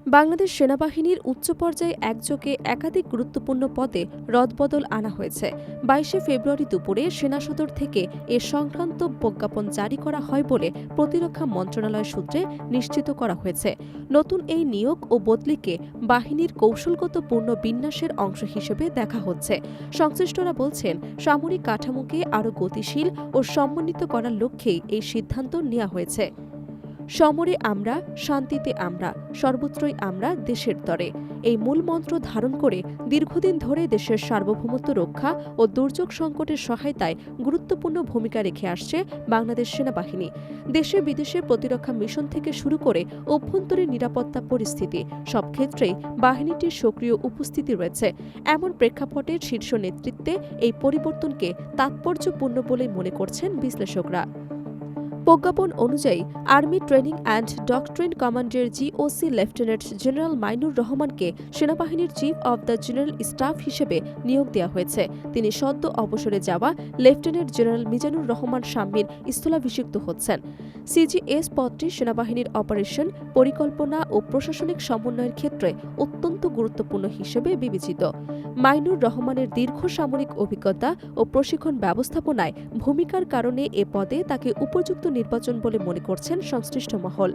বাংলাদেশ সেনাবাহিনীর উচ্চ পর্যায়ে একযোগে একাধিক গুরুত্বপূর্ণ পদে রদবদল আনা হয়েছে। ২২শে ফেব্রুয়ারি দুপুরে সেনা সদর থেকে এ সংক্রান্ত প্রজ্ঞাপন জারি করা হয় বলে প্রতিরক্ষা মন্ত্রণালয় সূত্রে নিশ্চিত করা হয়েছে। নতুন এই নিয়োগ ও বদলিকে বাহিনীর কৌশলগত পুনর্বিন্যাসের অংশ হিসেবে দেখা হচ্ছে। সংশ্লিষ্টরা বলছেন, সামরিক কাঠামোকে আরও গতিশীল ও সমন্বিত করার লক্ষ্যেই এই সিদ্ধান্ত নেওয়া হয়েছে। সমরে আমরা, শান্তিতে আমরা, সর্বত্রই আমরা দেশের তরে, এই মূল মন্ত্র ধারণ করে দীর্ঘদিন ধরে দেশের সার্বভৌমত্ব রক্ষা ও দুর্যোগ সংকটের সহায়তায় গুরুত্বপূর্ণ ভূমিকা রেখে আসছে বাংলাদেশ সেনাবাহিনী। দেশে বিদেশে প্রতিরক্ষা মিশন থেকে শুরু করে অভ্যন্তরীণ নিরাপত্তা পরিস্থিতি সব ক্ষেত্রেই বাহিনীটির সক্রিয় উপস্থিতি রয়েছে। এমন প্রেক্ষাপটে শীর্ষ নেতৃত্বে এই পরিবর্তনকে তাৎপর্যপূর্ণ বলেই মনে করছেন বিশ্লেষকরা। প্রজ্ঞাপন অনুযায়ী আর্মি ট্রেনিং অ্যান্ড ডক্ট্রিন কমান্ডের জিওসি লেফটেন্যান্ট জেনারেল মাইনুর রহমানকে সেনাবাহিনীর chief of the general staff হিসেবে নিয়োগ দেওয়া হয়েছে। তিনি সদ্য অবসরে যাওয়া লেফটেন্যান্ট জেনারেল মিজানুর রহমান শাম্মীর স্থলাভিষিক্ত হচ্ছেন। সিজিএস পদটি সেনাবাহিনীর অপারেশন, পরিকল্পনা ও প্রশাসনিক সমন্বয়ের ক্ষেত্রে অত্যন্ত গুরুত্বপূর্ণ হিসেবে বিবেচিত। মাইনুর রহমানের দীর্ঘ সামরিক অভিজ্ঞতা ও প্রশিক্ষণ ব্যবস্থাপনায় ভূমিকার কারণে এ পদে তাকে উপযুক্ত নির্বাচন বলে মনে করছেন সংশ্লিষ্ট মহল।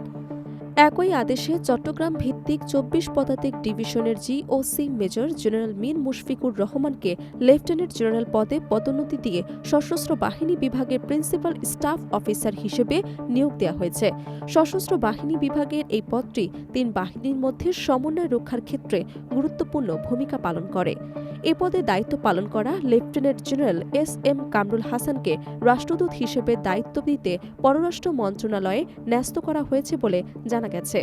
একই আদেশে চট্টগ্রাম ভিত্তিক ২৪ পদাতিক ডিভিশনের GOC major general Mir Mushfiqur রহমানকে লেফটেন্যান্ট জেনারেল পদে পদোন্নতি দিয়ে সশস্ত্র বাহিনী বিভাগের প্রিন্সিপাল স্টাফ অফিসার হিসেবে নিয়োগ দেওয়া হয়েছে। সশস্ত্র বাহিনী বিভাগের এই পদটি ৩ বাহিনীর মধ্যে সমন্বয় রক্ষার ক্ষেত্রে গুরুত্বপূর্ণ ভূমিকা পালন করে। এ পদে দায়িত্ব পালন করা লেফটেন্যান্ট জেনারেল এস.এম. কামরুল হাসানকে রাষ্ট্রদূত হিসেবে দায়িত্ব দিতে পররাষ্ট্র মন্ত্রণালয়ে ন্যস্ত করা হয়েছে বলে জানা গেছে।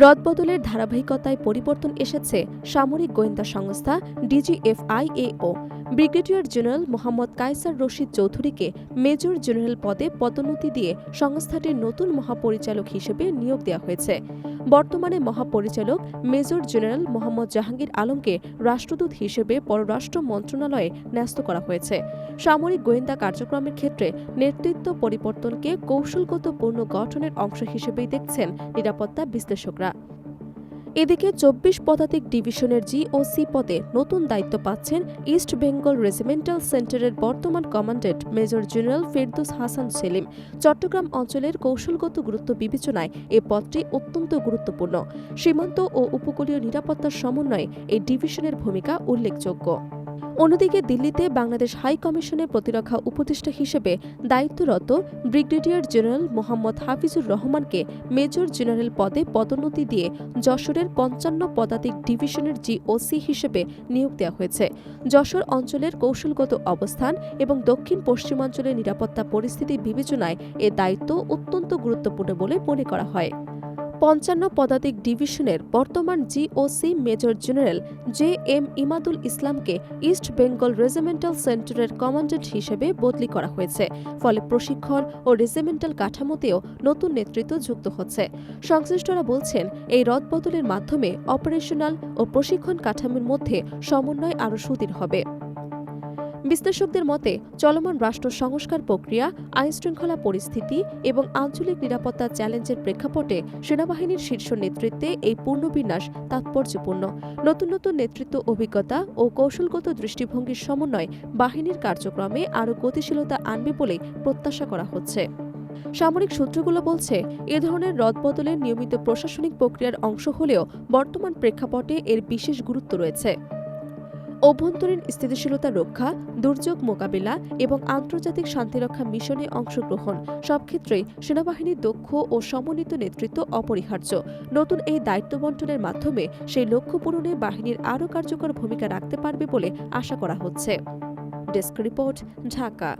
রদবদলের ধারাবাহিকতায় পরিবর্তন এসেছে সামরিক গোয়েন্দা সংস্থা ডিজিএফআইএও। ব্রিগেডিয়ার জেনারেল মোহাম্মদ কায়সার রশিদ চৌধুরীকে মেজর জেনারেল পদে পদোন্নতি দিয়ে সংস্থাটির নতুন মহাপরিচালক হিসেবে নিয়োগ দেওয়া হয়েছে। বর্তমানে মহাপরিচালক মেজর জেনারেল মোহাম্মদ জাহাঙ্গীর আলমকে রাষ্ট্রদূত হিসেবে পররাষ্ট্র মন্ত্রণালয়ে ন্যস্ত করা হয়েছে। সামরিক গোয়েন্দা কার্যক্রমের ক্ষেত্রে নেতৃত্ব পরিবর্তনকে কৌশলগত পুনর্গঠনের অংশ হিসেবেই দেখছেন নিরাপত্তা বিশ্লেষকরা। এদিকে ২৪ পদাতিক ডিভিশনের জিওসি পদে নতুন দায়িত্ব পাচ্ছেন ইস্ট বেঙ্গল রেজিমেন্টাল সেন্টারের বর্তমান commandant major general Ferdous Hasan Selim. Chattogram অঞ্চলের কৌশলগত গুরুত্ব বিবেচনায় এ পদটি অত্যন্ত গুরুত্বপূর্ণ। সীমান্ত ও উপকূলীয় নিরাপত্তার সমন্বয়ে এই ডিভিশনের ভূমিকা উল্লেখযোগ্য। অন্যদিকে দিল্লিতে বাংলাদেশ হাই কমিশনের প্রতিরক্ষা উপদেষ্টা হিসেবে দায়িত্বরত ব্রিগেডিয়ার জেনারেল মোহাম্মদ হাফিজুর রহমানকে মেজর জেনারেল পদে পদোন্নতি দিয়ে যশোরের ৫৫ পদাতিক ডিভিশনের জিওসি হিসেবে নিয়োগ দেওয়া হয়েছে। যশোর অঞ্চলের কৌশলগত অবস্থান এবং দক্ষিণ পশ্চিমাঞ্চলের নিরাপত্তা পরিস্থিতি বিবেচনায় এ দায়িত্ব অত্যন্ত গুরুত্বপূর্ণ বলে মনে করা হয়। ৫৫ পদাতিক ডিভিশনের বর্তমান GOC major general JM. Imadul ইসলামকে ইস্ট বেঙ্গল রেজিমেন্টাল সেন্টারের কমান্ড্যান্ট হিসেবে বদলি করা হয়েছে। ফলে প্রশিক্ষণ ও রেজিমেন্টাল কাঠামোতেও নতুন নেতৃত্ব যুক্ত হচ্ছে। সংশ্লিষ্টরা বলছেন, এই রদবদলের মাধ্যমে অপারেশনাল ও প্রশিক্ষণ কাঠামোর মধ্যে সমন্বয় আরও সুদৃঢ় হবে। বিশ্লেষকদের মতে, চলমান রাষ্ট্র সংস্কার প্রক্রিয়া, আইনশৃঙ্খলা পরিস্থিতি এবং আঞ্চলিক নিরাপত্তা চ্যালেঞ্জের প্রেক্ষাপটে সেনাবাহিনীর শীর্ষ নেতৃত্বে এই পুনর্বিন্যাস তাৎপর্যপূর্ণ। নতুন নতুন নেতৃত্ব অভিজ্ঞতা ও কৌশলগত দৃষ্টিভঙ্গির সমন্বয় বাহিনীর কার্যক্রমে আরও গতিশীলতা আনবে বলে প্রত্যাশা করা হচ্ছে। সামরিক সূত্রগুলো বলছে, এ ধরনের রদবদলের নিয়মিত প্রশাসনিক প্রক্রিয়ার অংশ হলেও বর্তমান প্রেক্ষাপটে এর বিশেষ গুরুত্ব রয়েছে। অভ্যন্তরীণ স্থিতিশীলতা রক্ষা, দুর্যোগ মোকাবিলা এবং আন্তর্জাতিক শান্তিরক্ষা মিশনে অংশগ্রহণ সব ক্ষেত্রেই সেনাবাহিনীর দক্ষ ও সমন্বিত নেতৃত্ব অপরিহার্য। নতুন এই দায়িত্ব বণ্টনের মাধ্যমে সেই লক্ষ্য পূরণে বাহিনীর আরও কার্যকর ভূমিকা রাখতে পারবে বলে আশা করা হচ্ছে। Desk report, Dhaka.